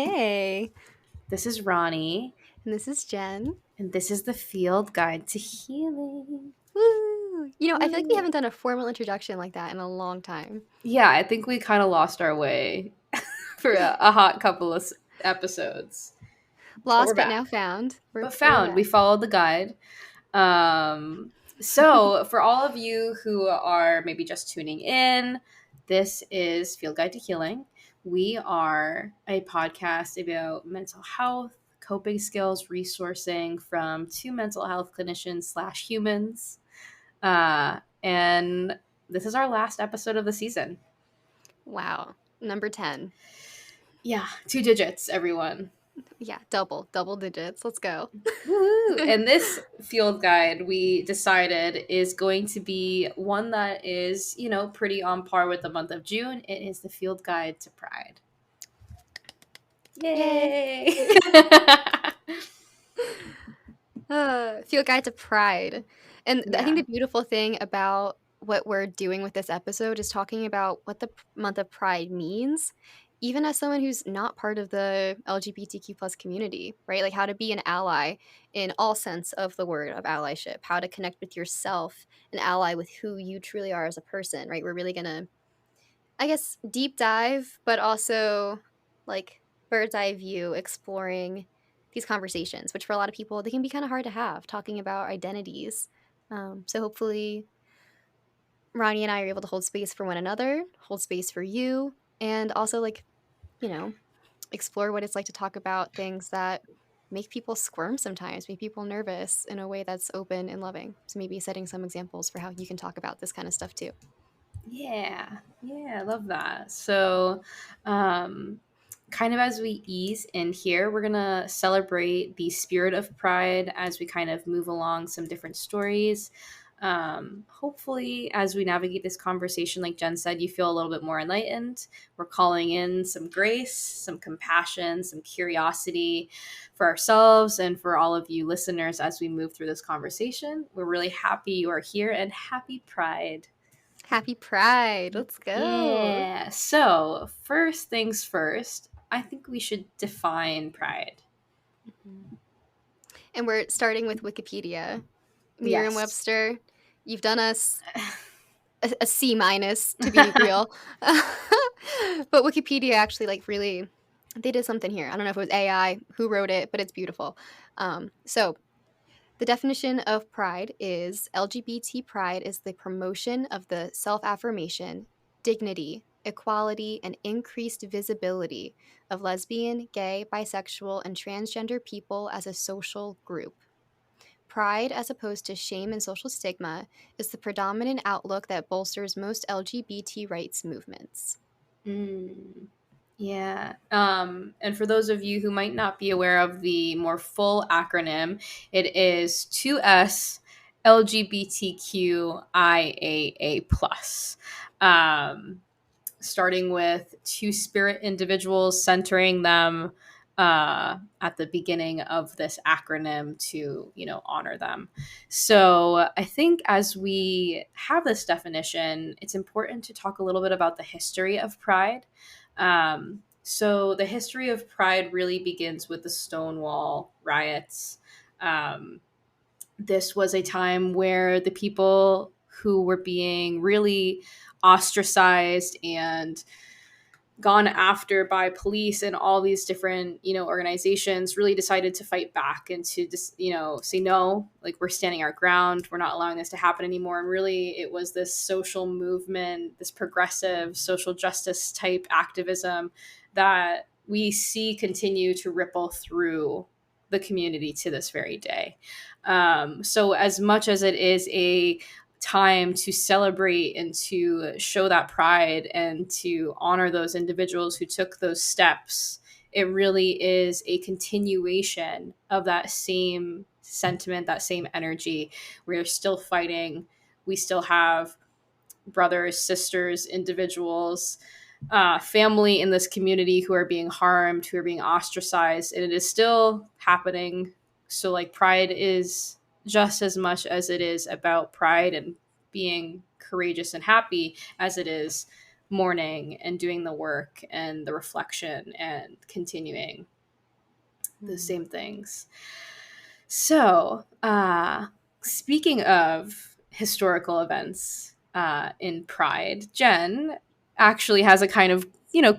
Hey, This is Ronnie, and this is Jen. and this is the Field Guide to Healing. Woo! I feel like we Woo. haven't done a formal introduction like that in a long time. Yeah, I think we kind of lost our way for a hot couple of episodes, but we're Lost but now back. found. But We're found, we back. followed the guide. So, for all of you who are maybe just tuning in, this is Field Guide to Healing. We are a podcast about mental health, coping skills, resourcing from two mental health clinicians slash humans. And this is our last episode of the season. Wow. Number 10. Yeah, 2 digits, everyone. Yeah, double digits. Let's go. Woohoo! And this field guide we decided is going to be one that is, pretty on par with the month of June. It is the field guide to Pride. Yay. Yay! Field guide to pride. And I think Yeah. the beautiful thing about what we're doing with this episode is talking about what the month of pride means, even as someone who's not part of the LGBTQ plus community, right? Like how to be an ally in all sense of the word of allyship, how to connect with yourself, an ally with who you truly are as a person, right? We're really gonna, I guess, deep dive, but also like bird's eye view, exploring these conversations, which for a lot of people, they can be kind of hard to have, talking about identities. So hopefully, Ronnie and I are able to hold space for one another, hold space for you, and also, like, you know, explore what it's like to talk about things that make people squirm sometimes, make people nervous in a way that's open and loving. So maybe setting some examples for how you can talk about this kind of stuff too. Yeah. Yeah, I love that. So, um, kind of as we ease in here, we're going to celebrate the spirit of pride as we kind of move along some different stories. Hopefully, as we navigate this conversation, like Jen said, you feel a little bit more enlightened. We're calling in some grace, some compassion, some curiosity for ourselves and for all of you listeners as we move through this conversation. We're really happy you are here and happy Pride. Happy Pride. Let's go. Yeah. So, first things first, I think we should define pride. Mhm. And we're starting with Wikipedia. Yes. Merriam-Webster, you've done us a C minus to be real. But Wikipedia actually like really they did something here. I don't know if it was AI who wrote it, but it's beautiful. So the definition of pride is LGBT pride is the promotion of the self-affirmation, dignity, equality, and increased visibility of lesbian, gay, bisexual, and transgender people as a social group. Pride, as opposed to shame and social stigma, is the predominant outlook that bolsters most LGBT rights movements. Mm, yeah. And for those of you who might not be aware of the more full acronym, it is 2S LGBTQIAA plus. Starting with two spirit individuals, centering them at the beginning of this acronym to honor them. So I think as we have this definition, it's important to talk a little bit about the history of pride. So the history of pride really begins with the Stonewall riots. um, this was a time where the people who were being really ostracized and gone after by police and all these different organizations really decided to fight back and to just say no, like, we're standing our ground, we're not allowing this to happen anymore. And really it was this social movement, this progressive social justice type activism that we see continue to ripple through the community to this very day. So as much as it is a time to celebrate and to show that pride and to honor those individuals who took those steps, it really is a continuation of that same sentiment, that same energy. We're still fighting. We still have brothers, sisters, individuals, family in this community who are being harmed, who are being ostracized, and it is still happening. So, like, pride is just as much as it is about pride and being courageous and happy as it is mourning and doing the work and the reflection and continuing the Mm. same things. So, speaking of historical events in Pride, Jen actually has a kind of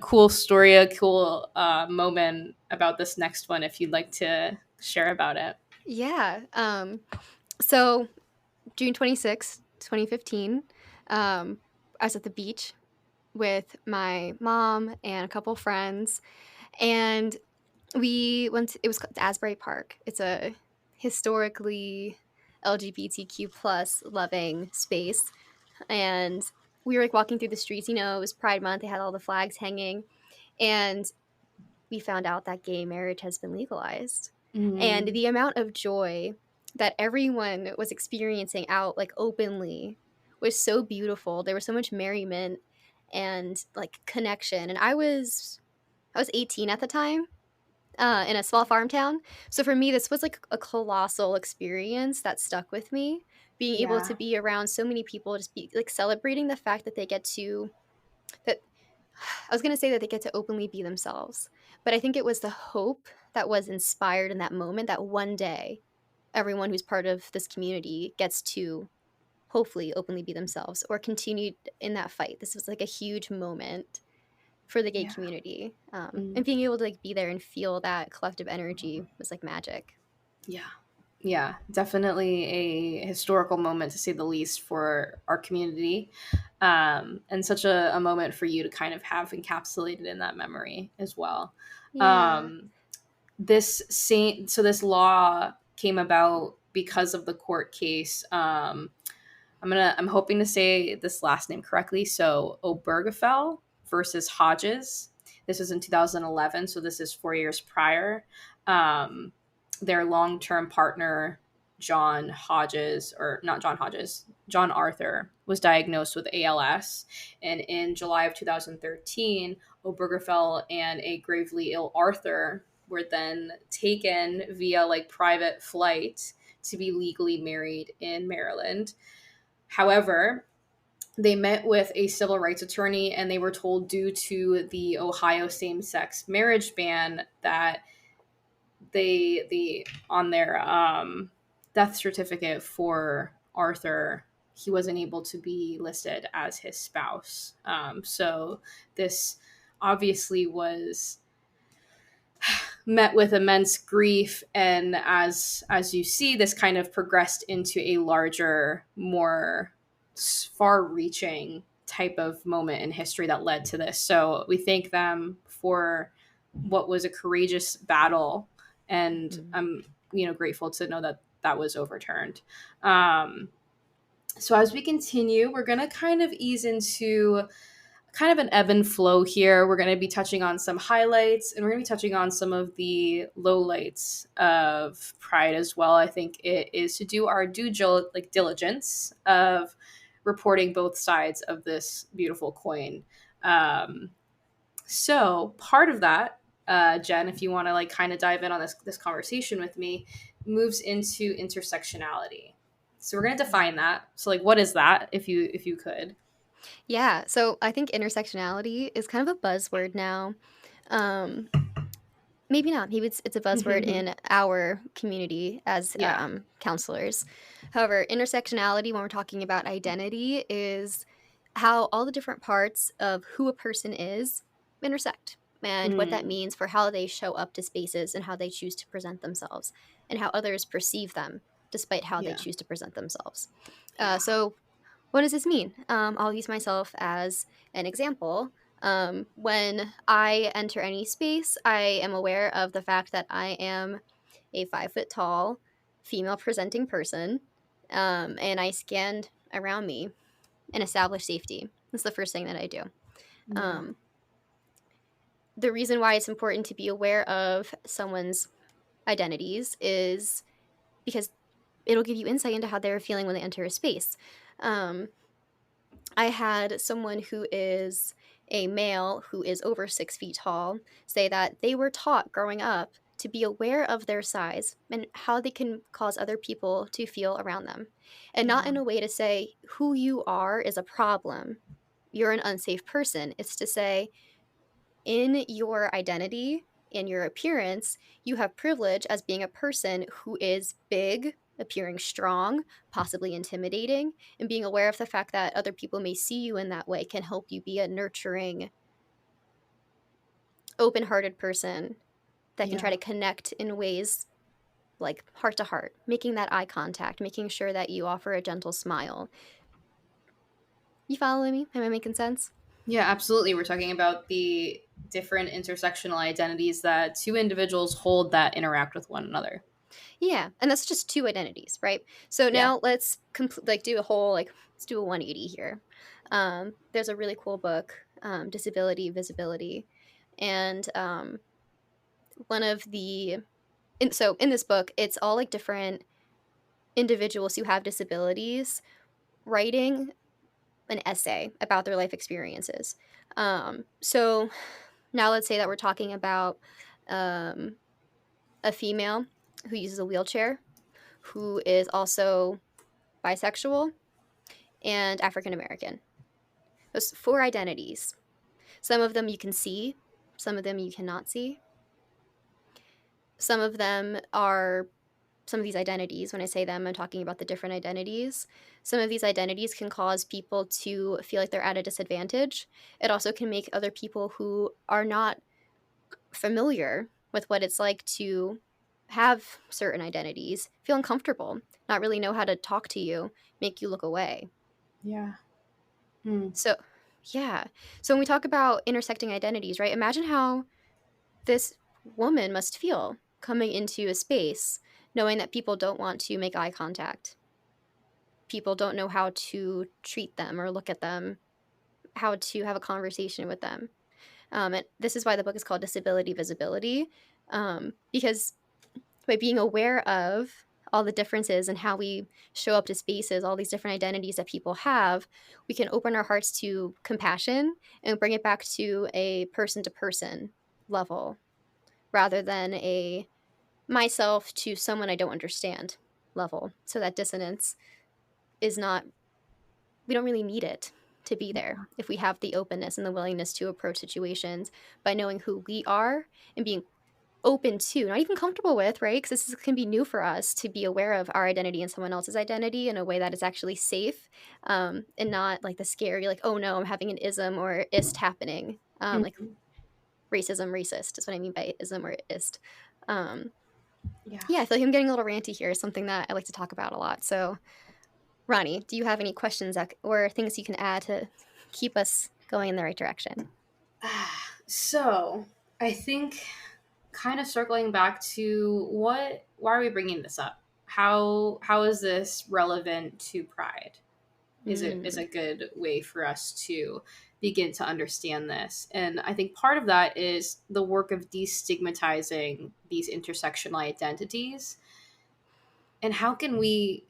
cool story, a cool moment about this next one. If you'd like to share about it. Yeah. So June 26th, 2015, I was at the beach with my mom and a couple friends, and we went to, it was called Asbury Park. It's a historically LGBTQ plus loving space. And we were like walking through the streets, it was Pride Month, they had all the flags hanging, and we found out that gay marriage has been legalized. And Mm, the amount of joy that everyone was experiencing out like openly was so beautiful. There was so much merriment and like connection. And I was 18 at the time, in a small farm town. So for me, this was like a colossal experience that stuck with me. Being able to yeah. be around so many people, just be like celebrating the fact that that I was going to say that they get to openly be themselves, but I think it was the hope that was inspired in that moment that one day everyone who's part of this community gets to hopefully openly be themselves or continue in that fight. This was like a huge moment for the gay Yeah. community, Mm. and being able to like be there and feel that collective energy was like magic. Yeah. Yeah, definitely a historical moment to say the least for our community. And such a moment for you to kind of have encapsulated in that memory as well. Yeah. Um, this law came about because of the court case. I'm hoping to say this last name correctly. So Obergefell versus Hodges. This was in 2011, so this is 4 years prior. Um, their long-term partner, John Hodges, or not John Hodges, John Arthur, was diagnosed with ALS, and in July of 2013, Obergefell and a gravely ill Arthur were then taken via like private flight to be legally married in Maryland. However, they met with a civil rights attorney and they were told, due to the Ohio same-sex marriage ban, that they on their death certificate for Arthur, he wasn't able to be listed as his spouse. So this obviously was met with immense grief, and as you see, this kind of progressed into a larger, more far reaching type of moment in history that led to this. So we thank them for what was a courageous battle, and Mm. I'm grateful to know that that was overturned. um, so as we continue, we're going to kind of ease into kind of an ebb and flow here. We're going to be touching on some highlights, and we're going to be touching on some of the lowlights of Pride as well. I think it is to do our diligence of reporting both sides of this beautiful coin. Um, so part of that, Jen, if you want to like kind of dive in on this conversation with me, moves into intersectionality. So we're going to define that. So like, what is that, if you could? Yeah, so I think intersectionality is kind of a buzzword now. Um, Maybe not. Maybe it's a buzzword in our community as, Yeah. counselors. However, intersectionality, when we're talking about identity, is how all the different parts of who a person is intersect, and what that Mm, means for how they show up to spaces and how they choose to present themselves, and how others perceive them despite how they yeah. choose to present themselves. Yeah. So what does this mean? I'll use myself as an example. When I enter any space, I am aware of the fact that I am a 5 foot tall, female presenting person, and I scanned around me and establish safety. That's the first thing that I do. Yeah. Um, the reason why it's important to be aware of someone's identities is because it'll give you insight into how they're feeling when they enter a space. Um, I had someone who is a male who is over 6 feet tall say that they were taught growing up to be aware of their size and how they can cause other people to feel around them. And not Yeah. in a way to say who you are is a problem, you're an unsafe person. It's to say, in your identity and your appearance, you have privilege as being a person who is big, appearing strong, possibly intimidating, and being aware of the fact that other people may see you in that way can help you be a nurturing, open hearted person that can try Yeah. to connect in ways like heart to heart, making that eye contact, making sure that you offer a gentle smile. You following me? Am I making sense? Yeah, absolutely. We're talking about the different intersectional identities that two individuals hold that interact with one another. Yeah, and that's just two identities, right? So Yeah. now let's like do a whole like let's do a 180 here. There's a really cool book, Disability Visibility, and one of the so in this book, it's all like different individuals who have disabilities writing an essay about their life experiences. So now let's say that we're talking about um, a female who uses a wheelchair, who is also bisexual and African American. Those four identities. Some of them you can see, some of them you cannot see. Some of them are some of these identities. When I say them, I'm talking about the different identities. Some of these identities can cause people to feel like they're at a disadvantage. It also can make other people who are not familiar with what it's like to have certain identities feel uncomfortable, not really know how to talk to you, make you look away. Yeah. Mm. So, yeah. So when we talk about intersecting identities, right? Imagine how this woman must feel coming into a space knowing that people don't want to make eye contact. People don't know how to treat them or look at them, how to have a conversation with them. And this is why the book is called Disability Visibility, because by being aware of all the differences and how we show up to spaces, all these different identities that people have, we can open our hearts to compassion and bring it back to a person to person level rather than a myself to someone I don't understand level. So that dissonance is not, we don't really need it to be there if we have the openness and the willingness to approach situations by knowing who we are and being open to, not even comfortable with, right? Because can be new for us to be aware of our identity and someone else's identity in a way that is actually safe, and not like the scary, like, oh no, I'm having an ism or ist happening. Like Mhm. racism, racist is what I mean by ism or ist. Um, Yeah. yeah, I feel like I'm getting a little ranty here. It's something that I like to talk about a lot. So, Ronnie, do you have any questions or things you can add to keep us going in the right direction? So, I think kind of circling back to why are we bringing this up? How is this relevant to pride? Is Mm. a good way for us to begin to understand this. And I think part of that is the work of destigmatizing these intersectional identities. And how can we,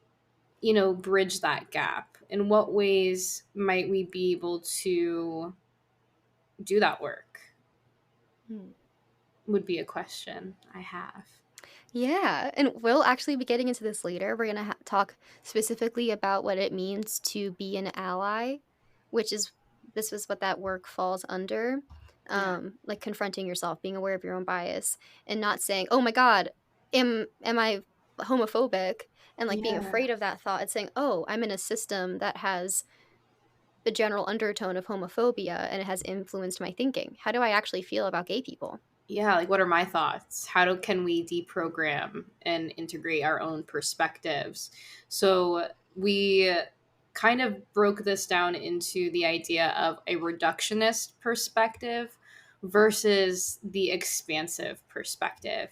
bridge that gap? In what ways might we be able to do that work? Hmm. Would be a question I have. Yeah, and we'll actually be getting into this later. We're going to talk specifically about what it means to be an ally, which is this was what that work falls under. Yeah. Like confronting yourself, being aware of your own bias, and not saying, "Oh my God, am I homophobic?" And like being Yeah. afraid of that thought. It's saying, "Oh, I'm in a system that has the general undertone of homophobia, and it has influenced my thinking. How do I actually feel about gay people?" Yeah, like what are my thoughts? Can we deprogram and integrate our own perspectives? So we kind of broke this down into the idea of a reductionist perspective versus the expansive perspective.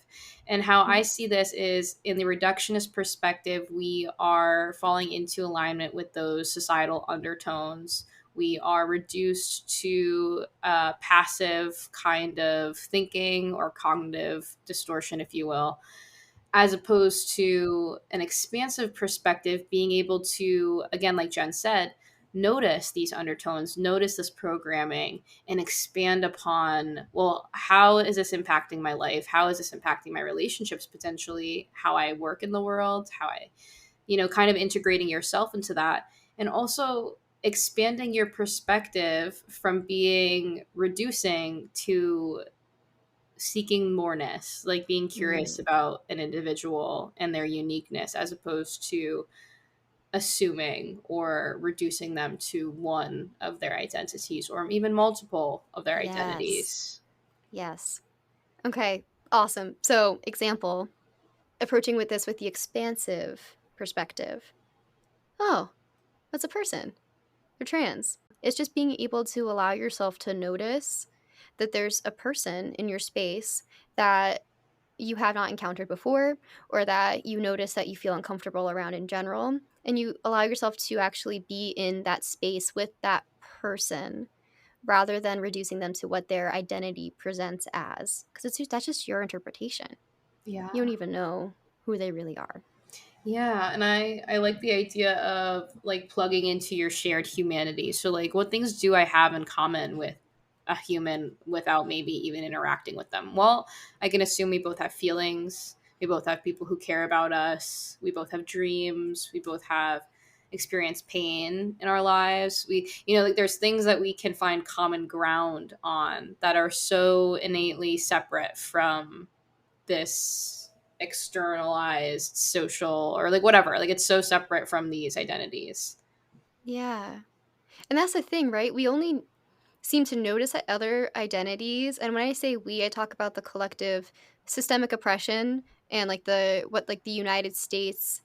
And how I see this is in the reductionist perspective, we are falling into alignment with those societal undertones. We are reduced to a passive kind of thinking or cognitive distortion, if you will, as opposed to an expansive perspective, being able to, again, like Jen said, notice these undertones, notice this programming, and expand upon, well, how is this impacting my life? How is this impacting my relationships, potentially, how I work in the world, how I, kind of integrating yourself into that. And also, expanding your perspective from being reducing to seeking moreness, like being curious Mm, about an individual and their uniqueness as opposed to assuming or reducing them to one of their identities or even multiple of their yes. identities. Yes. Okay, awesome. So, example, approaching with this with the expansive perspective. Oh, that's a person. They're trans. It's just being able to allow yourself to notice that there's a person in your space that you have not encountered before, or that you notice that you feel uncomfortable around in general, and you allow yourself to actually be in that space with that person rather than reducing them to what their identity presents as, because that's just your interpretation. You don't Yeah. even know who they really are. Yeah, and I like the idea of like plugging into your shared humanity. So like what things do I have in common with a human without maybe even interacting with them? Well, I can assume we both have feelings. We both have people who care about us. We both have dreams. We both have experienced pain in our lives. We like there's things that we can find common ground on that are so innately separate from this externalized social or like whatever, like it's so separate from these identities. Yeah. And that's the thing, right? We only seem to notice other identities, and when I say we, I talk about the collective systemic oppression and like the United States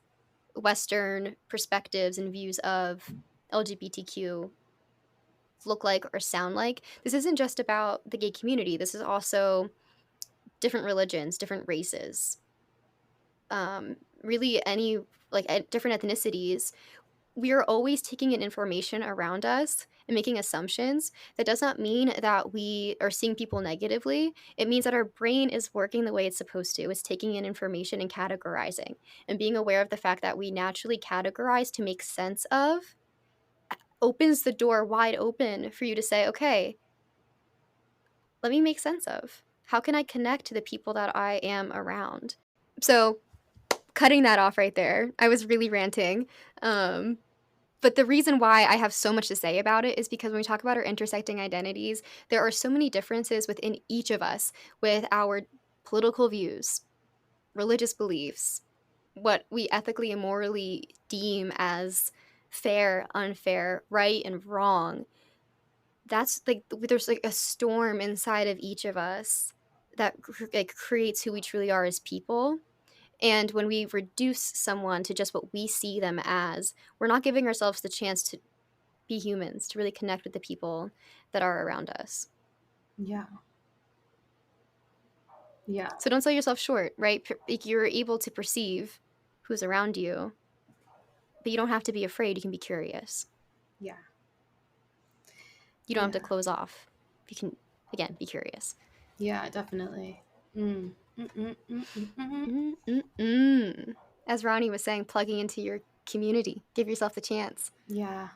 Western perspectives and views of LGBTQ look like or sound like. This isn't just about the gay community. This is also different religions, different races, really any different ethnicities. We are always taking in information around us and making assumptions. That does not mean that we are seeing people negatively. It means that our brain is working the way it's supposed to. It's taking in information and categorizing. And being aware of the fact that we naturally categorize to make sense of opens the door wide open for you to say, okay, let me make sense of. How can I connect to the people that I am around? So, cutting that off right there, I was really ranting. Um, But the reason why I have so much to say about it is because when we talk about our intersecting identities, there are so many differences within each of us with our political views, religious beliefs, what we ethically and morally deem as fair, unfair, right, and wrong. That's like there's like a storm inside of each of us that like creates who we truly are as people. And when we reduce someone to just what we see them as, we're not giving ourselves the chance to be humans, to really connect with the people that are around us. Yeah. Yeah. So don't sell yourself short, right? Like you're able to perceive who's around you, but you don't have to be afraid. You can be curious. Yeah. You don't have to Yeah. close off. You can, again, be curious. Yeah, definitely. Mm. Mm-mm-mm-mm-mm. Mm-mm-mm. As Ronnie was saying, plugging into your community. Give yourself the chance. Yeah,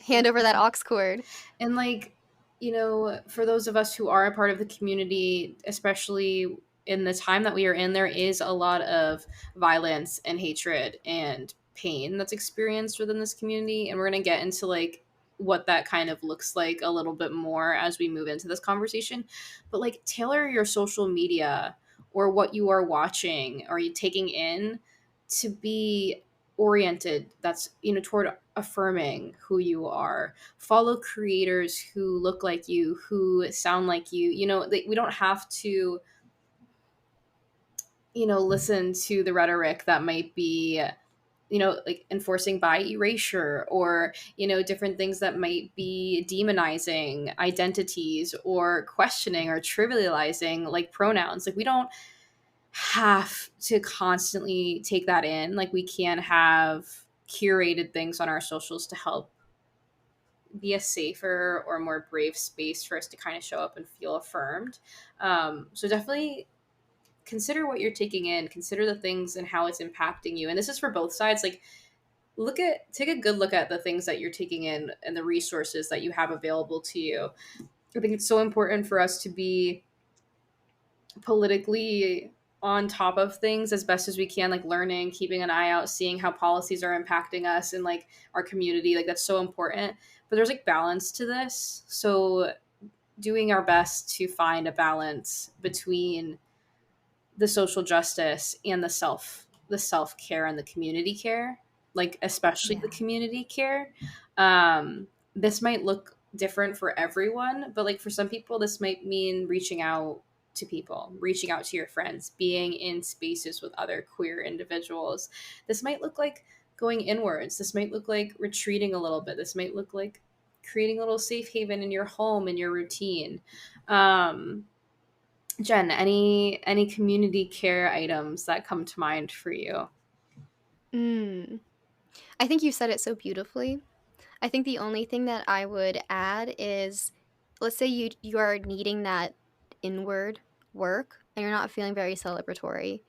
Hand over that absolutely. aux cord. And like, for those of us who are a part of the community, especially in the time that we are in, there is a lot of violence and hatred and pain that's experienced within this community. And we're going to get into like what that kind of looks like a little bit more as we move into this conversation. But like, tailor your social media or what you are watching or you taking in to be oriented that's toward affirming who you are. Follow creators who look like you, who sound like you. We don't have to listen to the rhetoric that might be like enforcing by erasure or different things that might be demonizing identities or questioning or trivializing like pronouns. Like we don't have to constantly take that in. Like we can have curated things on our socials to help be a safer or more brave space for us to kind of show up and feel affirmed. So definitely consider what you're taking in, consider the things and how it's impacting you. And this is for both sides. Like take a good look at the things that you're taking in and the resources that you have available to you. I think it's so important for us to be politically on top of things as best as we can, like learning, keeping an eye out, seeing how policies are impacting us and like our community. Like that's so important. But there's like balance to this. So doing our best to find a balance between the social justice and the self care and the community care, like especially the Yeah. community care. This might look different for everyone, but like for some people this might mean reaching out to people, reaching out to your friends, being in spaces with other queer individuals. This might look like going inwards, this might look like retreating a little bit, this might look like creating a little safe haven in your home, in your routine. Jen, any community care items that come to mind for you? Mm. I think you said it so beautifully. I think the only thing that I would add is, let's say you are needing that inward work and you're not feeling very celebratory.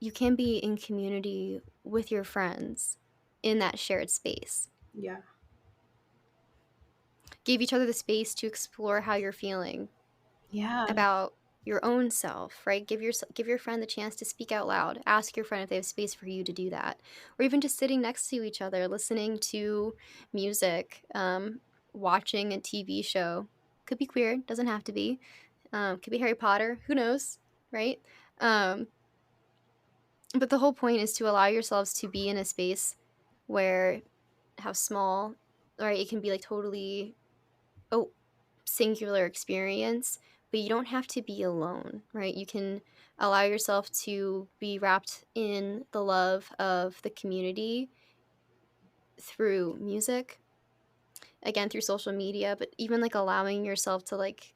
You can be in community with your friends in that shared space. Yeah. Give each other the space to explore how you're feeling Yeah. about your own self, right? Give your friend the chance to speak out loud. Ask your friend if they have space for you to do that, or even just sitting next to each other, listening to music, watching a TV show. Could be queer, doesn't have to be. Could be Harry Potter. Who knows, right? Um, but the whole point is to allow yourselves to be in a space where how small, right? It can be like totally oh singular experience, but you don't have to be alone, right? You can allow yourself to be wrapped in the love of the community through music, again through social media, but even like allowing yourself to like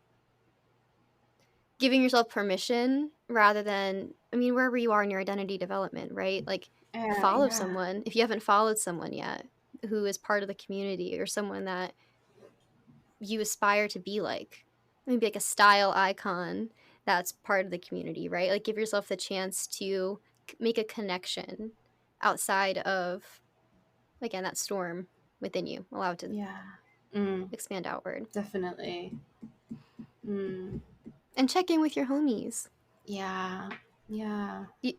giving yourself permission rather than, I mean, wherever you are in your identity development, right? Like follow Yeah. someone if you haven't followed someone yet who is part of the community or someone that you aspire to be like. Maybe like a style icon that's part of the community, right? Like give yourself the chance to make a connection outside of, again, that storm within you. Allow it to Yeah. Mm, expand outward. definitely. Mm, And check in with your homies. yeah. Yeah. Y-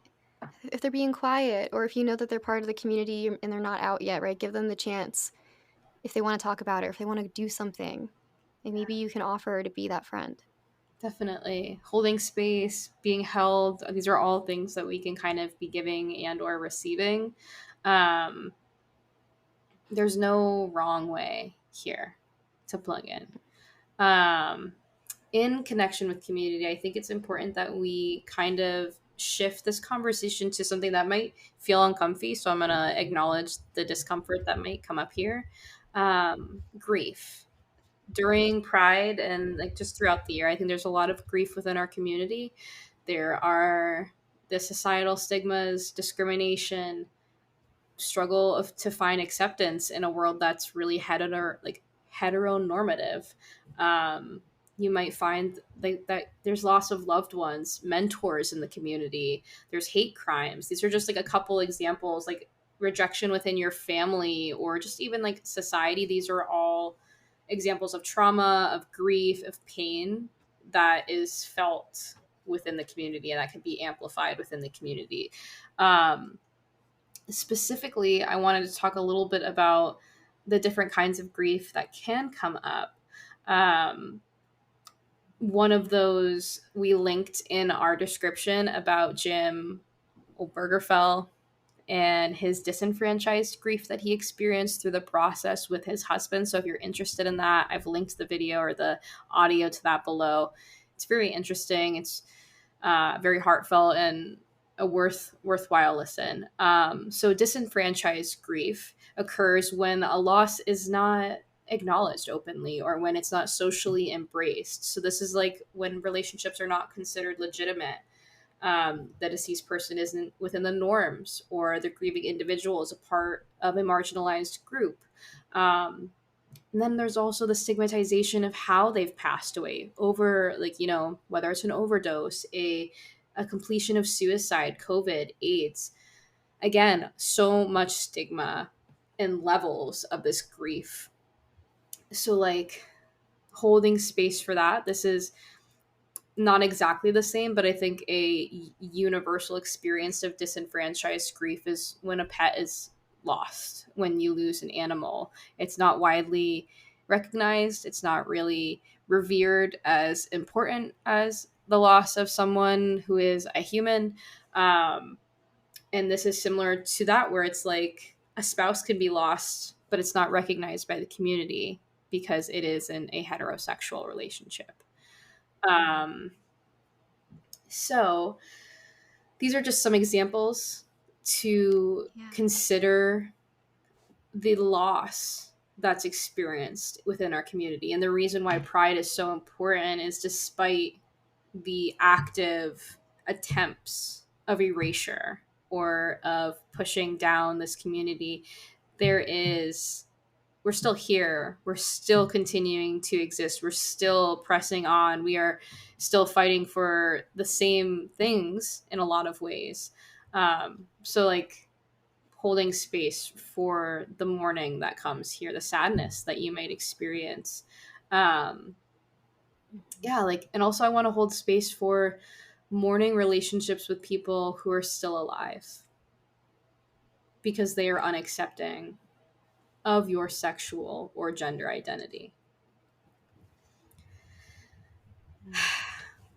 If they're being quiet or if you know that they're part of the community and they're not out yet, right? Give them the chance if they want to talk about it, or if they want to do something. Like maybe you can offer to be that friend. Definitely. Holding space, being held. These are all things that we can kind of be giving and or receiving. Um, there's no wrong way here to plug in. Um, in connection with community, I think it's important that we kind of shift this conversation to something that might feel uncomfy. So I'm going to acknowledge the discomfort that might come up here. Grief during Pride and like just throughout the year. I think there's a lot of grief within our community. There are the societal stigmas, discrimination, struggle to find acceptance in a world that's really heteronormative. Um, you might find that there's loss of loved ones, mentors in the community. There's hate crimes. These are just like a couple examples, like rejection within your family or just even like society. These are all examples of trauma, of grief, of pain that is felt within the community and that can be amplified within the community. Um, Specifically, I wanted to talk a little bit about the different kinds of grief that can come up. Um, One of those we linked in our description about Jim Obergefell and his disenfranchised grief that he experienced through the process with his husband. So if you're interested in that, I've linked the video or the audio to that below. It's very interesting. It's very heartfelt and a worthwhile listen. So disenfranchised grief occurs when a loss is not acknowledged openly or when it's not socially embraced. So this is like when relationships are not considered legitimate. The deceased person isn't within the norms, or the grieving individual is a part of a marginalized group. Um, and then there's also the stigmatization of how they've passed away over, like, whether it's an overdose, a completion of suicide, COVID, AIDS. Again, so much stigma and levels of this grief. So, like, holding space for that. This is not exactly the same, but I think a universal experience of disenfranchised grief is when a pet is lost, when you lose an animal. It's not widely recognized, it's not really revered as important as the loss of someone who is a human. Um, and this is similar to that, where it's like a spouse can be lost, but it's not recognized by the community because it is in a heterosexual relationship. Um, so these are just some examples to Yeah. consider the loss that's experienced within our community. And the reason why pride is so important is despite the active attempts of erasure or of pushing down this community, there is we're still here. We're still continuing to exist. We're still pressing on. We are still fighting for the same things in a lot of ways. So, like, holding space for the mourning that comes here, the sadness that you might experience. Um, Mhm. yeah, like, and also I want to hold space for mourning relationships with people who are still alive because they are unaccepting of your sexual or gender identity. Mm.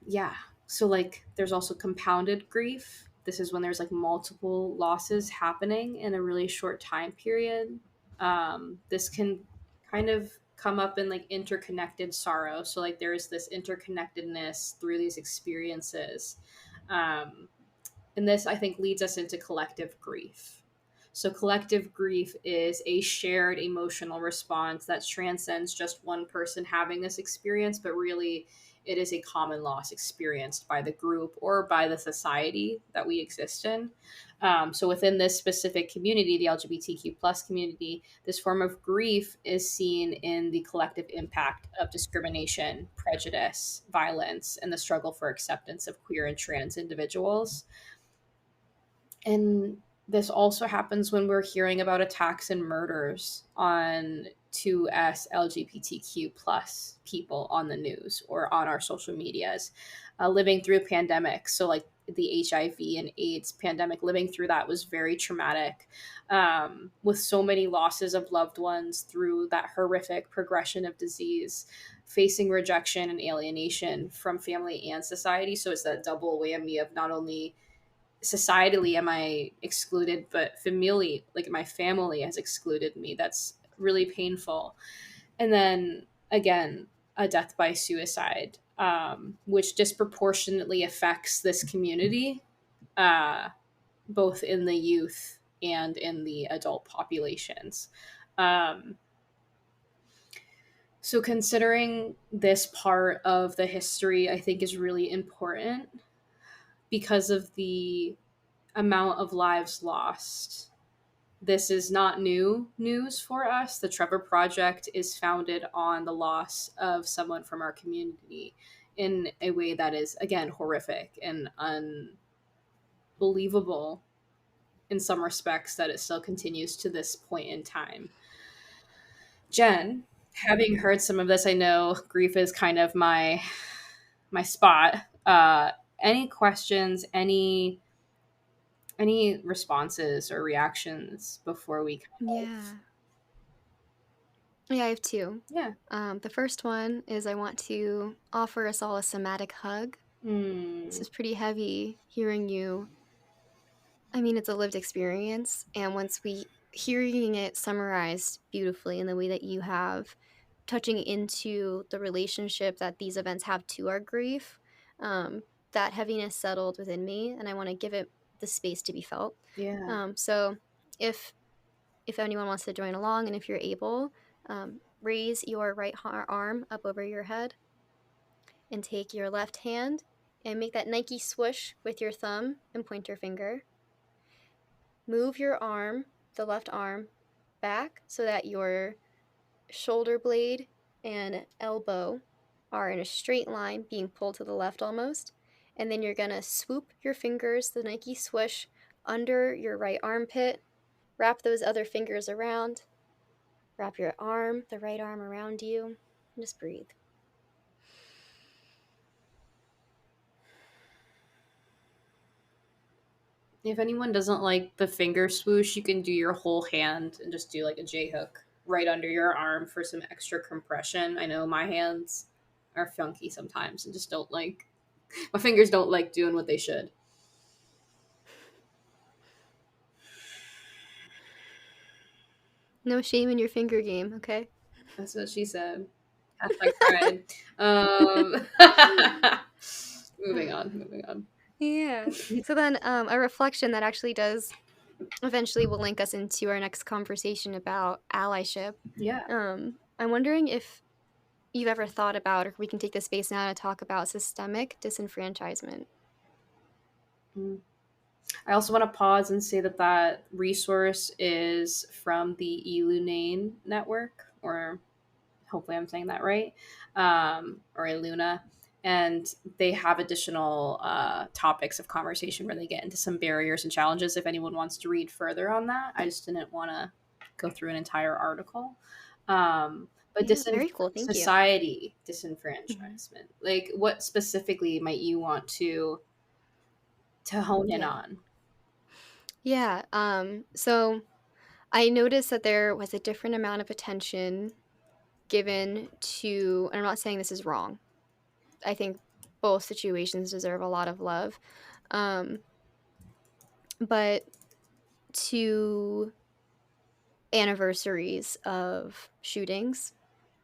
Yeah. So like there's also compounded grief. This is when there's like multiple losses happening in a really short time period. This can kind of come up in like interconnected sorrow. So like there's this interconnectedness through these experiences. Um, and this, I think, leads us into collective grief. So, collective grief is a shared emotional response that transcends just one person having this experience, but really it is a common loss experienced by the group or by the society that we exist in. So, within this specific community, the LGBTQ plus community, this form of grief is seen in the collective impact of discrimination, prejudice, violence, and the struggle for acceptance of queer and trans individuals. And this also happens when we're hearing about attacks and murders on 2S LGBTQ plus people on the news or on our social medias, living through pandemics. So like the HIV and AIDS pandemic, living through that was very traumatic, with so many losses of loved ones through that horrific progression of disease, facing rejection and alienation from family and society. So it's that double whammy of not only societally am I excluded, but familially, like my family has excluded me. That's really painful. And then again, a death by suicide, which disproportionately affects this community, uh, both in the youth and in the adult populations. Um, so considering this part of the history, I think is really important because of the amount of lives lost. This is not new news for us. The Trevor Project is founded on the loss of someone from our community in a way that is, again, horrific and unbelievable in some respects, that it still continues to this point in time. Jen, having heard some of this, I know grief is kind of my spot. Any questions, any responses or reactions before we kind of Yeah. Yeah, I have two. yeah. The first one is I want to offer us all a somatic hug. This Hmm. is pretty heavy hearing you. I mean, it's a lived experience, and once we hearing it summarized beautifully in the way that you have, touching into the relationship that these events have to our grief, um, that heaviness settled within me, and I want to give it the space to be felt. Yeah. So, if if anyone wants to join along, and if you're able, raise your arm up over your head and take your left hand and make that Nike swoosh with your thumb and pointer finger. Move your arm, the left arm, back so that your shoulder blade and elbow are in a straight line, being pulled to the left almost. And then you're gonna swoop your fingers, the Nike swoosh, under your right armpit, wrap those other fingers around, wrap your arm, the right arm around you, and just breathe. If anyone doesn't like the finger swoosh, you can do your whole hand and just do like a J hook right under your arm for some extra compression. I know my hands are funky sometimes and just don't like my fingers don't like doing what they should. No shame in your finger game, okay? That's what she said. Hashtag pride. Um, moving on. Moving on. Yeah. So then, a reflection that actually does eventually will link us into our next conversation about allyship. Yeah. I'm wondering if you've ever thought about, or we can take this space now to talk about systemic disenfranchisement. Mm. I also want to pause and say that that resource is from the Elunane network, or hopefully I'm saying that right, or Eluna. And they have additional topics of conversation where they get into some barriers and challenges if anyone wants to read further on that. I just didn't want to go through an entire article. But Yeah, very cool. Thank you. society Mhm. disenfranchisement, like what specifically might you want to hone in Yeah. on? Yeah. So I noticed that there was a different amount of attention given to, and I'm not saying this is wrong. I think both situations deserve a lot of love. Um, but to anniversaries of shootings,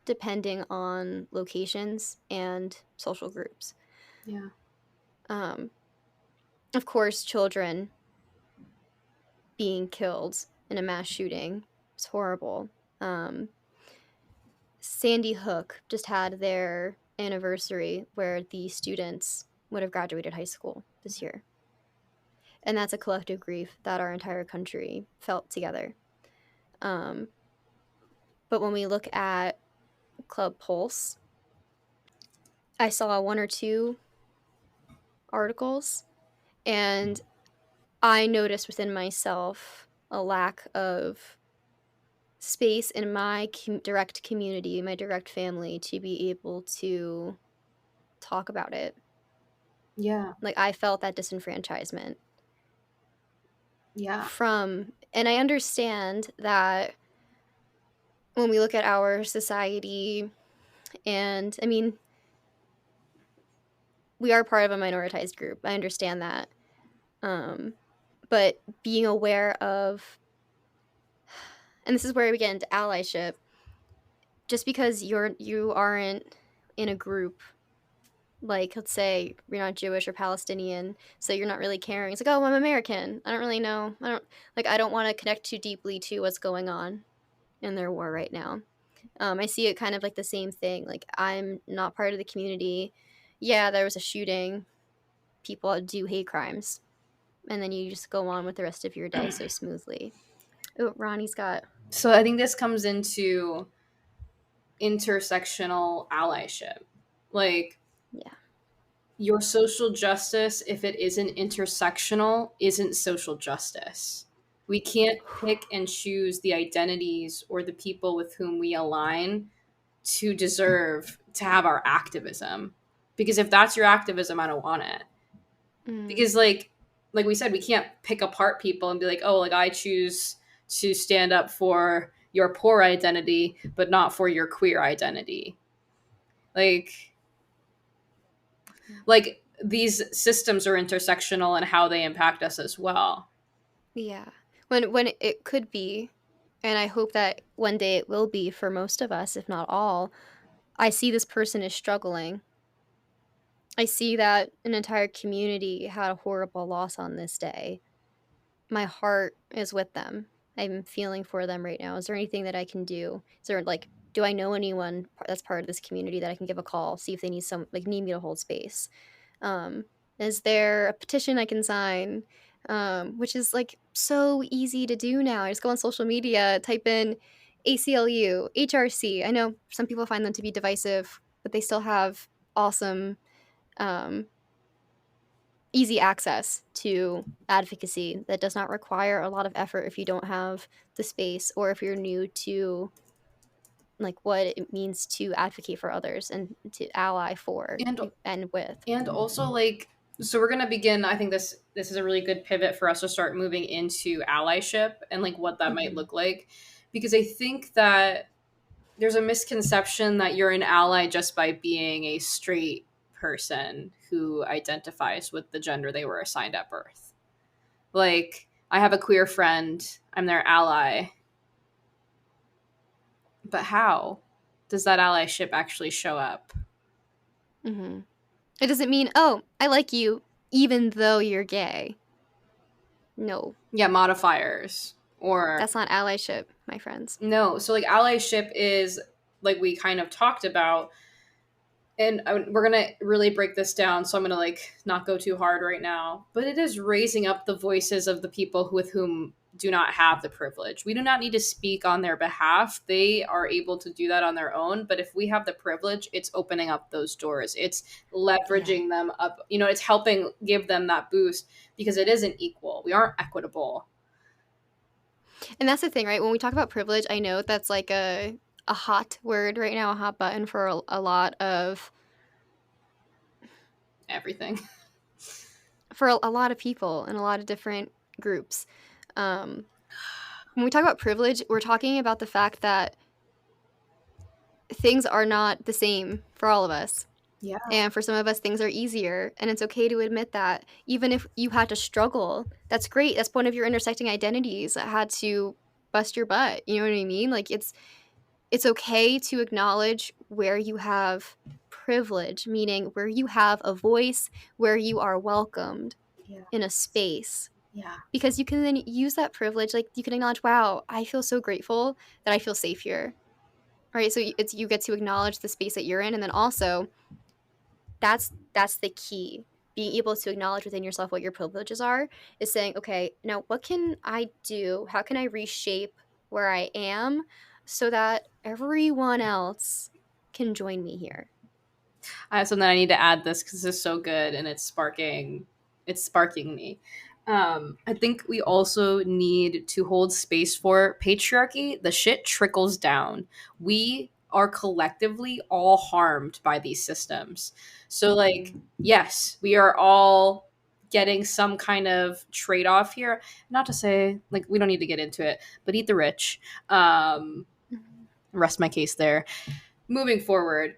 depending on locations and social groups. Yeah. Um, of course, children being killed in a mass shooting is horrible. Um, Sandy Hook just had their anniversary where the students would have graduated high school this year. And that's a collective grief that our entire country felt together. Um, but when we look at Club Pulse, I saw one or two articles, and I noticed within myself a lack of space in my direct community, my direct family, to be able to talk about it. Yeah. Like, I felt that disenfranchisement Yeah. from, and I understand that when we look at our society, and I mean, we are part of a minoritized group. I understand that. Um, but being aware of, and this is where we get into allyship, just because you aren't in a group, like let's say you're not Jewish or Palestinian, so you're not really caring. It's like, oh, I'm American. I don't really know. I don't want to connect too deeply to what's going on in their war right now. I see it kind of like the same thing. Like, I'm not part of the community. Yeah, there was a shooting. People do hate crimes, and then you just go on with the rest of your day so smoothly. Oh, Ronnie's got, So I think this comes into intersectional allyship. Like yeah. your social justice, if it isn't intersectional, isn't social justice. We can't pick and choose the identities or the people with whom we align to deserve to have our activism. Because if that's your activism, I don't want it. Mm, Because like we said, we can't pick apart people and be like, oh, like I choose to stand up for your poor identity, but not for your queer identity. Like like these systems are intersectional and how they impact us as well. yeah. When it could be, and I hope that one day it will be for most of us, if not all, I see this person is struggling. I see that an entire community had a horrible loss on this day. My heart is with them. I'm feeling for them right now. Is there anything that I can do? Is there, like, do I know anyone that's part of this community that I can give a call, see if they need some, like, need me to hold space? Um, is there a petition I can sign? Which is like so easy to do now. I just go on social media, type in ACLU, HRC. I know some people find them to be divisive, but they still have awesome, um, easy access to advocacy that does not require a lot of effort if you don't have the space, or if you're new to like what it means to advocate for others and to ally for And and with. and also like So we're going to begin. I think this is a really good pivot for us to start moving into allyship and like what that might Mhm. look like, because I think that there's a misconception that you're an ally just by being a straight person who identifies with the gender they were assigned at birth. Like, I have a queer friend, I'm their ally, but how does that allyship actually show up? Mhm. It doesn't mean, "Oh, I like you even though you're gay." No, Yeah, modifiers. Or that's not allyship, my friends. no. So, like, allyship is, like we kind of talked about, and we're gonna really break this down, so I'm gonna like not go too hard right now, but it is raising up the voices of the people with whom do not have the privilege. We do not need to speak on their behalf. They are able to do that on their own, but if we have the privilege, it's opening up those doors, it's Yeah. leveraging them up, it's helping give them that boost, because it isn't equal, we aren't equitable. And that's the thing, right? When we talk about privilege, I know that's like a hot word right now, a hot button for a lot of Everything. a lot of people in a lot of different groups. Um, when we talk about privilege, we're talking about the fact that things are not the same for all of us. Yeah. And for some of us, things are easier. And it's okay to admit that. Even if you had to struggle, that's great. That's one of your intersecting identities that had to bust your butt. You know what I mean? Like it's okay to acknowledge where you have privilege, meaning where you have a voice, where you are welcomed Yeah. in a space. Yeah. Because you can then use that privilege, like you can acknowledge, wow, I feel so grateful that I feel safe here. Right. So it's you get to acknowledge the space that you're in. And then also that's the key. Being able to acknowledge within yourself what your privileges are is saying, okay, now what can I do? How can I reshape where I am so that everyone else can join me here? I have something I need to add this because this is so good and it's sparking me. I think we also need to hold space for patriarchy. The shit trickles down. We are collectively all harmed by these systems. So, like, Mhm. yes, we are all getting some kind of trade off here. Not to say, like, we don't need to get into it, but eat the rich. Mhm. Rest my case there. Moving forward,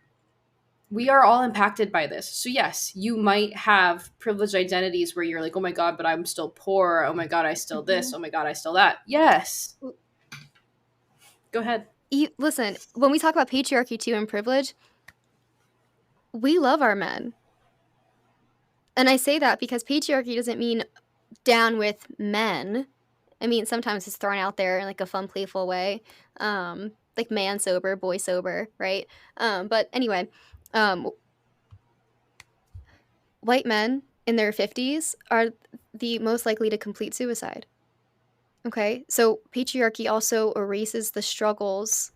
we are all impacted by this. So yes, you might have privileged identities where you're like, "Oh my god, but I'm still poor. Oh my god, I still this. Mhm. Oh my god, I still that." Yes. Go ahead. Listen, when we talk about patriarchy too and privilege, we love our men. And I say that because patriarchy doesn't mean down with men. I mean, sometimes it's thrown out there in like a fun, playful way, like man sober, boy sober, right? But anyway, um, white men in their 50s are the most likely to complete suicide. Okay, so patriarchy also erases the struggles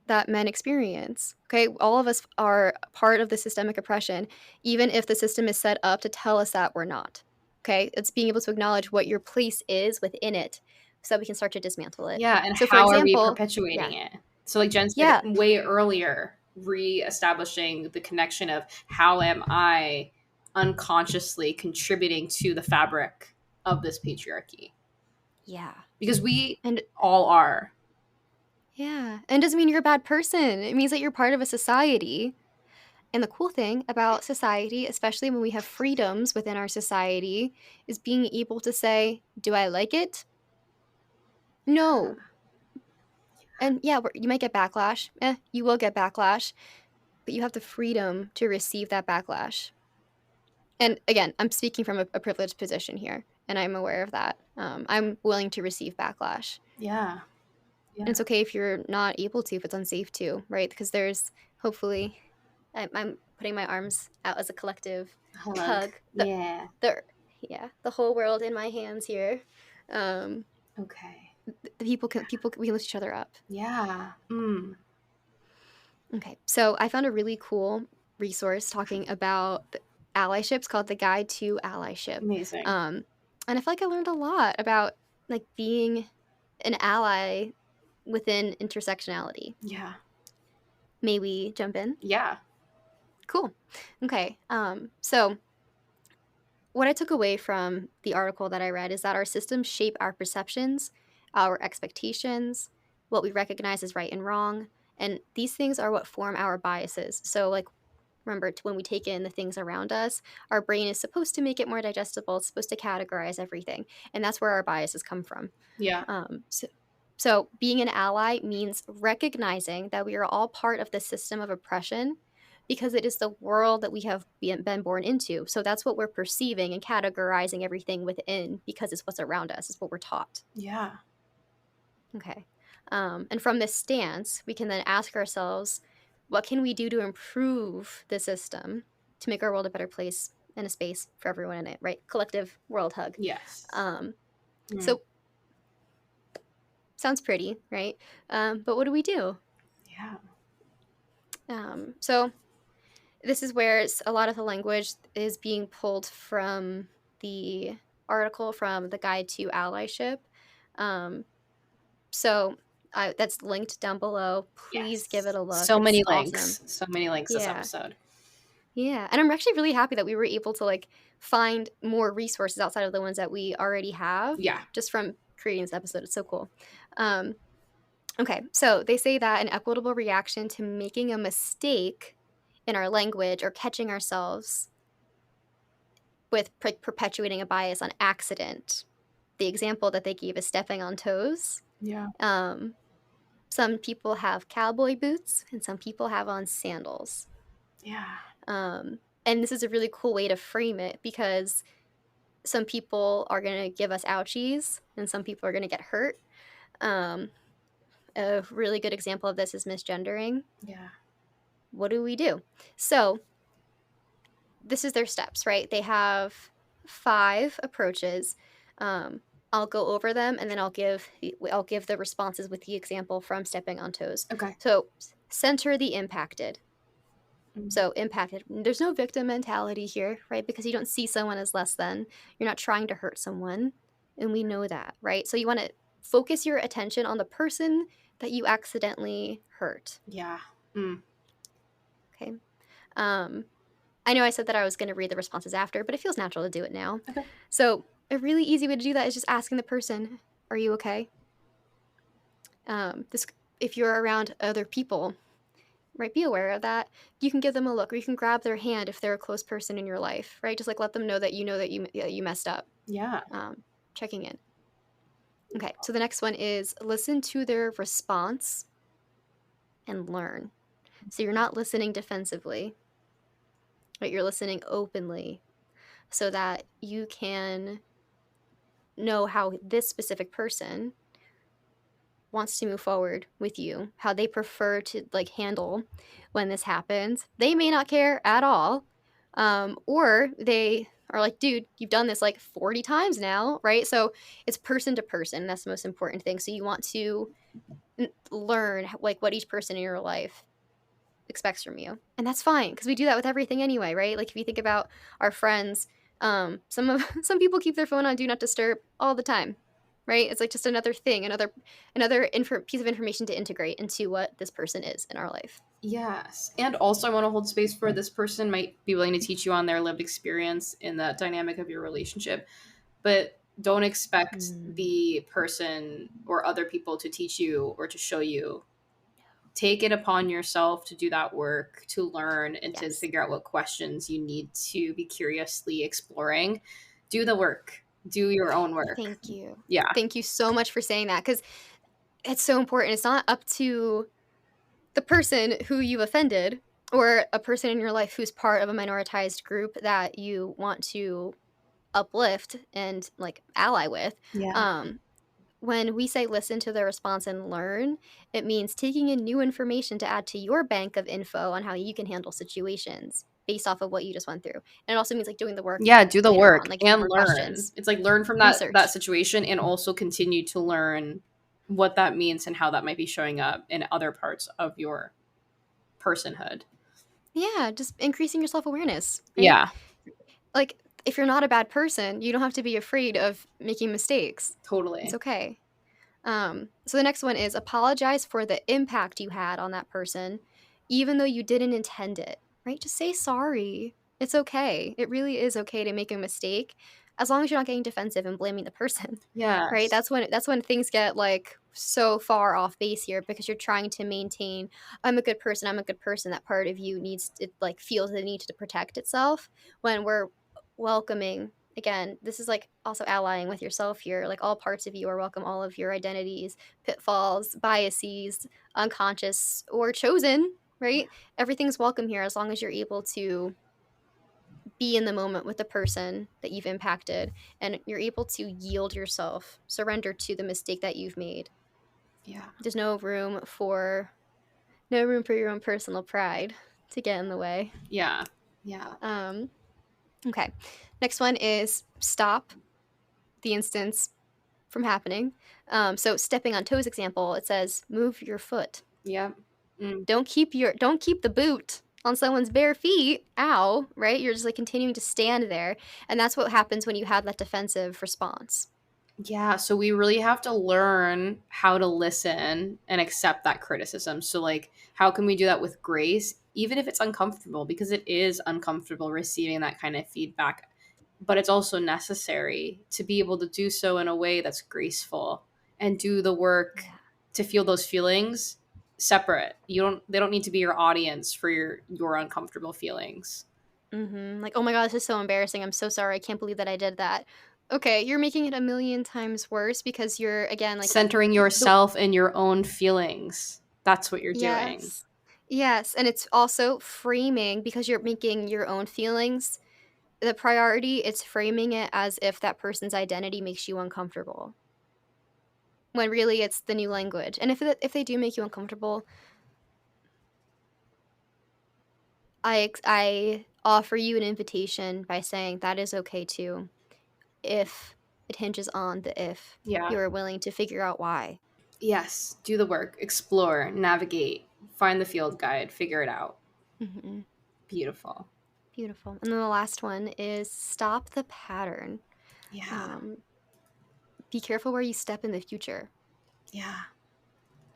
that men experience. Okay, all of us are part of the systemic oppression, even if the system is set up to tell us that we're not. Okay, it's being able to acknowledge what your place is within it so that we can start to dismantle it. Yeah, and So, for how are we example, perpetuating yeah, it? So like Jen said yeah, way earlier, re-establishing the connection of how am I unconsciously contributing to the fabric of this patriarchy? yeah, Because we and all are. yeah, and it doesn't mean you're a bad person. It means that you're part of a society. And the cool thing about society, especially when we have freedoms within our society, is being able to say, "Do I like it? No." And yeah, you might get backlash. You will get backlash, but you have the freedom to receive that backlash. And again, I'm speaking from a privileged position here, and I'm aware of that. I'm willing to receive backlash. Yeah. And Yeah. it's okay if you're not able to, if it's unsafe to, right? Because there's hopefully, I'm putting my arms out as a collective Hug. hug. Yeah. The yeah, the whole world in my hands here. Um, Okay. the we can lift each other up. Yeah. Okay, so I found a really cool resource talking about allyships called the Guide to Allyship. Amazing. Um, and I feel like I learned a lot about like being an ally within intersectionality. Yeah. May we jump in? Yeah. Cool. Okay. So what I took away from the article that I read is that our systems shape our perceptions, our expectations, what we recognize as right and wrong, and these things are what form our biases. So, like, remember, when we take in the things around us, our brain is supposed to make it more digestible. It's supposed to categorize everything, and that's where our biases come from. Yeah. Um, so, so being an ally means recognizing that we are all part of the system of oppression because it is the world that we have been born into. So that's what we're perceiving and categorizing everything within because it's what's around us, it's what we're taught. Yeah. Okay. And from this stance, we can then ask ourselves, what can we do to improve the system to make our world a better place and a space for everyone in it, right? Collective world hug. Yes. Um, Mm. so sounds pretty, right? But what do we do? Yeah. So this is where a lot of the language is being pulled from the article from the Guide to Allyship. Um, so that's linked down below. Please give it Yes. a look. So It's many awesome. links. So many links this Yeah. episode. Yeah. And I'm actually really happy that we were able to like find more resources outside of the ones that we already have Yeah. just from creating this episode. It's so cool. Um, okay. So they say that an equitable reaction to making a mistake in our language or catching ourselves with perpetuating a bias on accident. The example that they gave is stepping on toes. Yeah. Um, some people have cowboy boots and some people have on sandals. Yeah. And this is a really cool way to frame it because some people are going to give us ouchies and some people are going to get hurt. Um, a really good example of this is misgendering. Yeah. What do we do? So, this is their steps, right? They have 5 approaches. Um, I'll go over them and then I'll give the responses with the example from stepping on toes. Okay. So center the impacted. Mm. So impacted. There's no victim mentality here, right? Because you don't see someone as less than. You're not trying to hurt someone, and we know that, right? So you want to focus your attention on the person that you accidentally hurt. Yeah. Mm. Okay. Um, I know I said that I was going to read the responses after, but it feels natural to do it now. Okay. So, a really easy way to do that is just asking the person, "Are you okay?" This, if you're around other people, right, be aware of that. You can give them a look, or you can grab their hand if they're a close person in your life, right? Just like let them know that you messed up. Yeah. Checking in. Okay, so the next one is listen to their response and learn. So you're not listening defensively, but you're listening openly so that you can know how this specific person wants to move forward with you, how they prefer to like handle when this happens. They may not care at all, or they are like, dude, you've done this like 40 times now, right? So it's person to person. That's the most important thing. So you want to learn like what each person in your life expects from you, and that's fine because we do that with everything anyway, right? Like if you think about our friends, some people keep their phone on do not disturb all the time, right? It's like just another thing, another piece of information to integrate into what this person is in our life. Yes. And also, I want to hold space for this person might be willing to teach you on their lived experience in the dynamic of your relationship, but don't expect Mm. the person or other people to teach you or to show you. Take it upon yourself to do that work, to learn, and to Yes. figure out what questions you need to be curiously exploring. Do the work, do your own work. Thank you. Yeah. Thank you so much for saying that because it's so important. It's not up to the person who you offended or a person in your life who's part of a minoritized group that you want to uplift and like ally with. Yeah. Um, when we say listen to the response and learn, it means taking in new information to add to your bank of info on how you can handle situations based off of what you just went through. And it also means like doing the work Yeah, do the later work on, like and more learn. questions, It's like learn from that research. situation and also continue to learn what that means and how that might be showing up in other parts of your personhood. Yeah, just increasing your self awareness, right? Yeah, Like if you're not a bad person, you don't have to be afraid of making mistakes. It's totally. okay. So the next one is apologize for the impact you had on that person, even though you didn't intend it, right? Just say sorry. It's okay. It really is okay to make a mistake as long as you're not getting defensive and blaming the person, right? Yes. That's when things get like so far off base here because you're trying to maintain I'm a good person, I'm a good person. That part of you needs it like feels the need to protect itself when we're welcoming again, this is like also allying with yourself here. Like all parts of you are welcome, all of your identities, pitfalls, biases, unconscious or chosen, right? Everything's welcome here as long as you're able to be in the moment with the person that you've impacted and you're able to yield yourself, surrender to the mistake that you've made. Yeah. There's no room for your own personal pride to get in the way. Yeah. Yeah. Um, okay. Next one is stop the instance from happening. So stepping on toes example, it says move your foot. Yep. Mm. Don't keep the boot on someone's bare feet. Ow, right? You're just like continuing to stand there. And that's what happens when you have that defensive response. Yeah, so we really have to learn how to listen and accept that criticism. So, like, how can we do that with grace, even if it's uncomfortable? Because it is uncomfortable receiving that kind of feedback, but it's also necessary to be able to do so in a way that's graceful and do the work Yeah. to feel those feelings separate. They don't need to be your audience for your uncomfortable feelings. Like, oh my god, this is so embarrassing. I'm so sorry. I can't believe that I did that. Okay, you're making it a million times worse because you're again like Centering the yourself and your own feelings. That's what you're doing. yes. Yes, and it's also framing because you're making your own feelings the priority. It's framing it as if that person's identity makes you uncomfortable. When really it's the new language. And if they do make you uncomfortable, I offer you an invitation by saying that is okay too. If it hinges on the if Yeah. you are willing to figure out why. Yes, do the work, explore, navigate, find the field guide, figure it out. Mhm. Beautiful. Beautiful. And then the last one is stop the pattern. Yeah. Um, be careful where you step in the future. Yeah.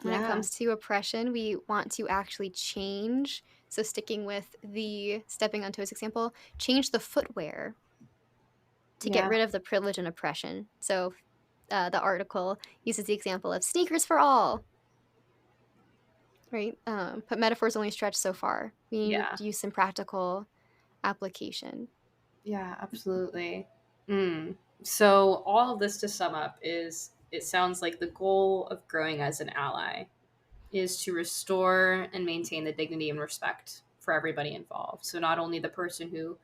When it Yeah. comes to oppression, we want to actually change. So, sticking with the stepping on toes example, change the footwear to get Yeah. rid of the privilege and oppression. So, the article uses the example of sneakers for all, right? But metaphors only stretch so far. We need Yeah. to use some practical application. Yeah, absolutely. Mm. So, all of this to sum up is it sounds like the goal of growing as an ally is to restore and maintain the dignity and respect for everybody involved. So, not only the person who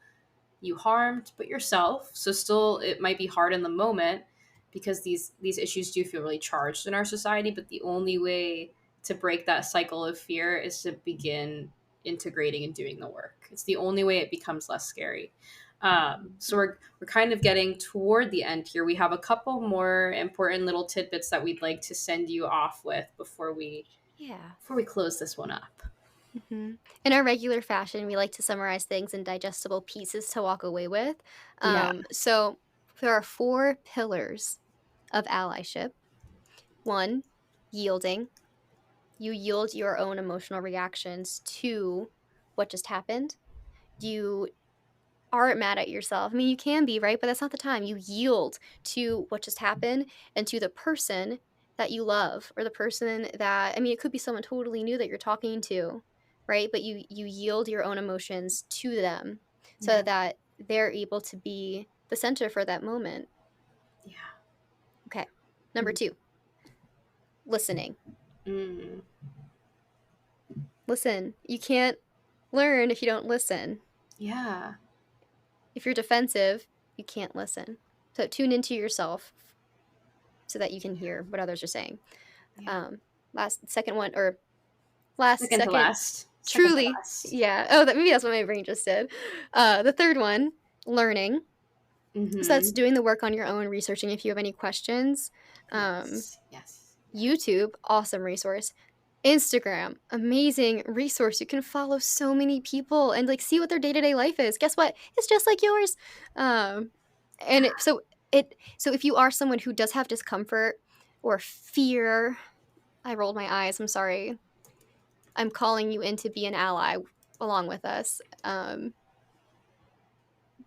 you harmed, but yourself. So still it might be hard in the moment because these issues do feel really charged in our society, but the only way to break that cycle of fear is to begin integrating and doing the work. It's the only way it becomes less scary. So we're kind of getting toward the end here. We have a couple more important little tidbits that we'd like to send you off with Yeah. before we close this one up. In our regular fashion, we like to summarize things in digestible pieces to walk away with. Yeah, So there are four pillars of allyship. One, yielding. You yield your own emotional reactions to what just happened. You aren't mad at yourself. I mean, you can be, right? But that's not the time. You yield to what just happened and to the person that you love or the person that I mean, it could be someone totally new that you're talking to, right? But you yield your own emotions to them so yeah, that they're able to be the center for that moment. yeah. Okay. Number 2, listening. Mm, Listen. You can't learn if you don't listen. yeah, If you're defensive, you can't listen. So tune into yourself so that you can hear what others are saying. yeah. Um, last second one or last Second to second, last. Second to truly, last. yeah. Oh, that maybe that's what my brain just did. The third one, learning. So that's Mm-hmm. doing the work on your own, researching if you have any questions. Um, Yes. Yes. Yes. YouTube, awesome resource. Instagram, amazing resource. You can follow so many people and like see what their day to day life is. Guess what? It's just like yours. Um, and so if you are someone who does have discomfort or fear, I rolled my eyes. I'm sorry. I'm calling you in to be an ally along with us.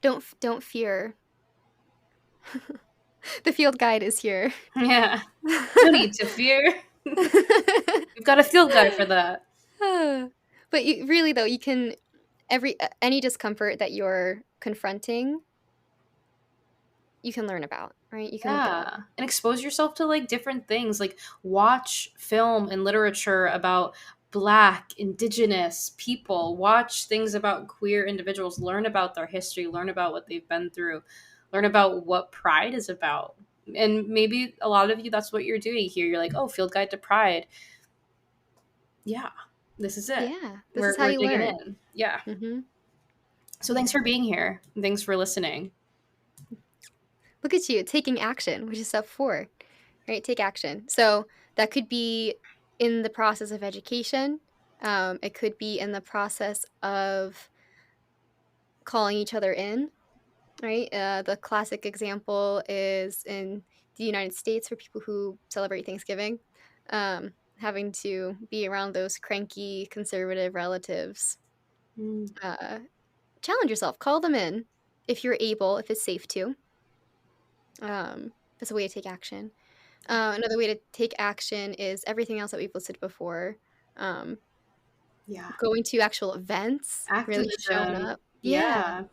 don't fear. The field guide is here. Yeah. No need to fear. We've got a field guide for that. But you really, though, you can any discomfort that you're confronting, you can learn about, right? You can look it up. Yeah. And expose yourself to like different things. Like watch film and literature about Black, Indigenous people, watch things about queer individuals, learn about their history, learn about what they've been through, learn about what pride is about. And maybe a lot of you, that's what you're doing here. You're like, oh, Field Guide to Pride. Yeah, this is it. Yeah, this is We're, how we're you digging learn. in. Yeah. Mhm. So thanks for being here. Thanks for listening. Look at you taking action, which is step 4, right? Take action. So that could be in the process of education. It could be in the process of calling each other in, right? The classic example is in the United States for people who celebrate Thanksgiving, having to be around those cranky conservative relatives. Mm, Uh, Challenge yourself, call them in if you're able, if it's safe to. That's a way to take action. Another way to take action is everything else that we've listed before. Um, yeah. Going to actual events, really showing Activism. up. Yeah. Yeah.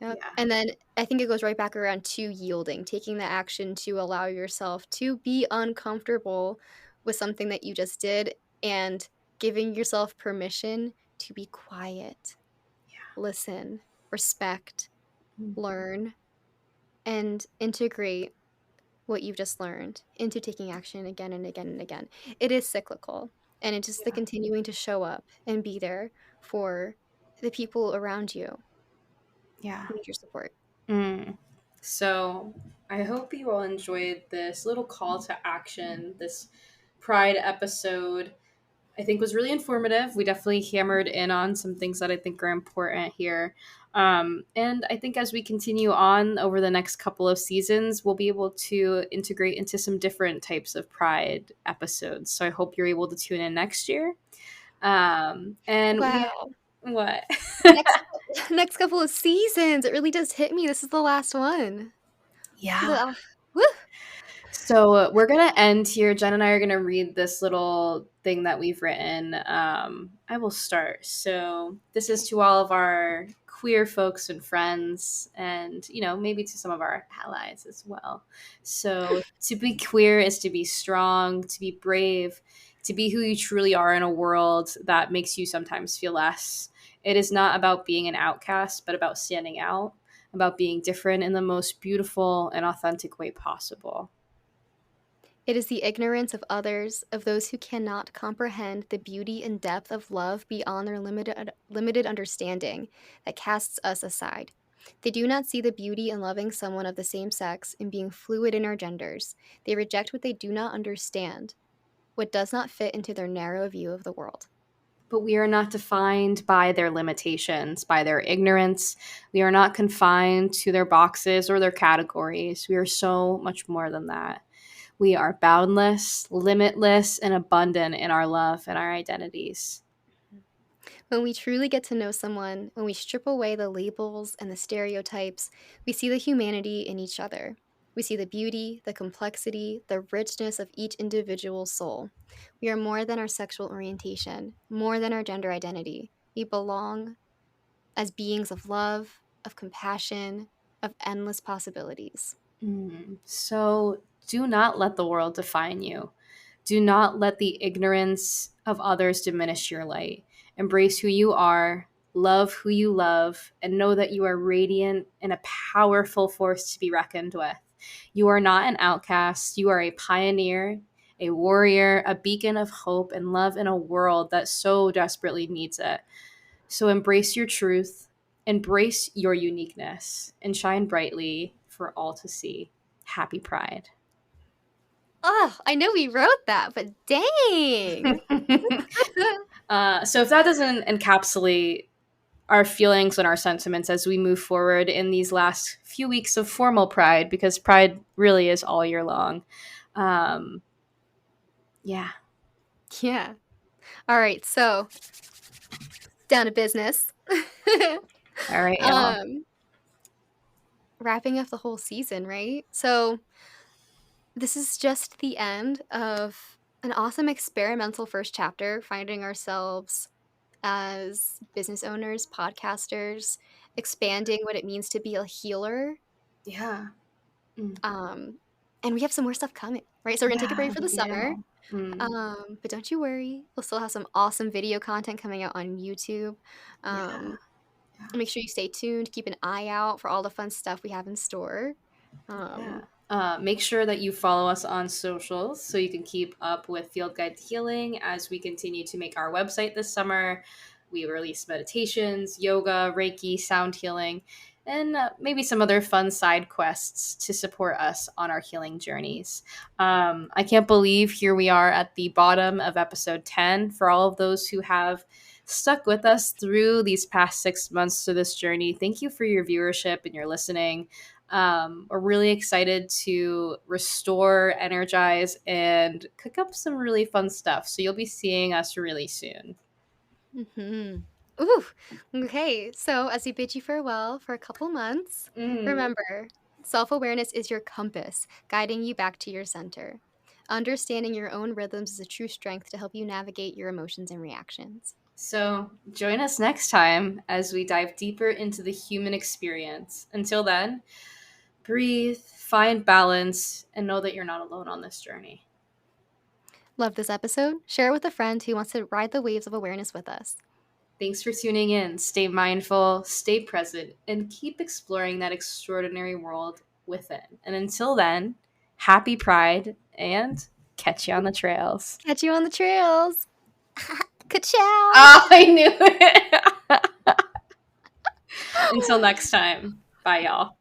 Yep. Yeah. And then I think it goes right back around to yielding, taking the action to allow yourself to be uncomfortable with something that you just did and giving yourself permission to be quiet, listen, respect, Mm, learn, and integrate what you've just learned into taking action again and again and again. It is cyclical, and it's just the yeah. continuing to show up and be there for the people around you Yeah. who need your support. Mm. So I hope you all enjoyed this little call to action, this Pride episode. I think was really informative. We definitely hammered in on some things that I think are important here. And I think as we continue on over the next couple of seasons, we'll be able to integrate into some different types of Pride episodes. So I hope you're able to tune in next year. And we Wow. what? Next next couple of seasons, it really does hit me. This is the last one. Yeah. The woo! So we're gonna end here. Jen and I are gonna read this little thing that we've written. I will start. So this is to all of our queer folks and friends, and maybe to some of our allies as well. So to be queer is to be strong, to be brave, to be who you truly are in a world that makes you sometimes feel less. It is not about being an outcast, but about standing out, about being different in the most beautiful and authentic way possible. It is the ignorance of others, of those who cannot comprehend the beauty and depth of love beyond their limited understanding, that casts us aside. They do not see the beauty in loving someone of the same sex and being fluid in our genders. They reject what they do not understand, what does not fit into their narrow view of the world. But we are not defined by their limitations, by their ignorance. We are not confined to their boxes or their categories. We are so much more than that. We are boundless, limitless, and abundant in our love and our identities. When we truly get to know someone, when we strip away the labels and the stereotypes, we see the humanity in each other. We see the beauty, the complexity, the richness of each individual soul. We are more than our sexual orientation, more than our gender identity. We belong as beings of love, of compassion, of endless possibilities. So do not let the world define you. Do not let the ignorance of others diminish your light. Embrace who you are, love who you love, and know that you are radiant and a powerful force to be reckoned with. You are not an outcast. You are a pioneer, a warrior, a beacon of hope and love in a world that so desperately needs it. So embrace your truth, embrace your uniqueness, and shine brightly for all to see. Happy Pride. Oh, I know we wrote that, but dang! So if that doesn't encapsulate our feelings and our sentiments as we move forward in these last few weeks of formal Pride, because Pride really is all year long. Um, yeah. Yeah. All right, so down to business. All right, y'all. um, wrapping up the whole season, right? So this is just the end of an awesome experimental first chapter, finding ourselves as business owners, podcasters, expanding what it means to be a healer. Yeah. Mm. Um, and we have some more stuff coming, right? So we're gonna take a break Yeah, for the we summer. do. Mm. But don't you worry, we'll still have some awesome video content coming out on YouTube. Yeah. Um, Yeah. make sure you stay tuned, keep an eye out for all the fun stuff we have in store. Yeah. Um, Make sure that you follow us on socials so you can keep up with Field Guide to Healing as we continue to make our website this summer. We release meditations, yoga, Reiki, sound healing, and maybe some other fun side quests to support us on our healing journeys. I can't believe here we are at the bottom of episode 10. For all of those who have stuck with us through these past 6 months to this journey, thank you for your viewership and your listening. We're really excited to restore, energize, and cook up some really fun stuff. So you'll be seeing us really soon. mhm. Ooh, okay. So as we bid you farewell for a couple months, Mm. remember, self-awareness is your compass, guiding you back to your center. Understanding your own rhythms is a true strength to help you navigate your emotions and reactions. So join us next time as we dive deeper into the human experience. Until then, breathe, find balance, and know that you're not alone on this journey. Love this episode? Share it with a friend who wants to ride the waves of awareness with us. Thanks for tuning in. Stay mindful, stay present, and keep exploring that extraordinary world within. And until then, happy Pride and catch you on the trails. Catch you on the trails. Ka-chow! Oh, I knew it. Until next time. Bye, y'all.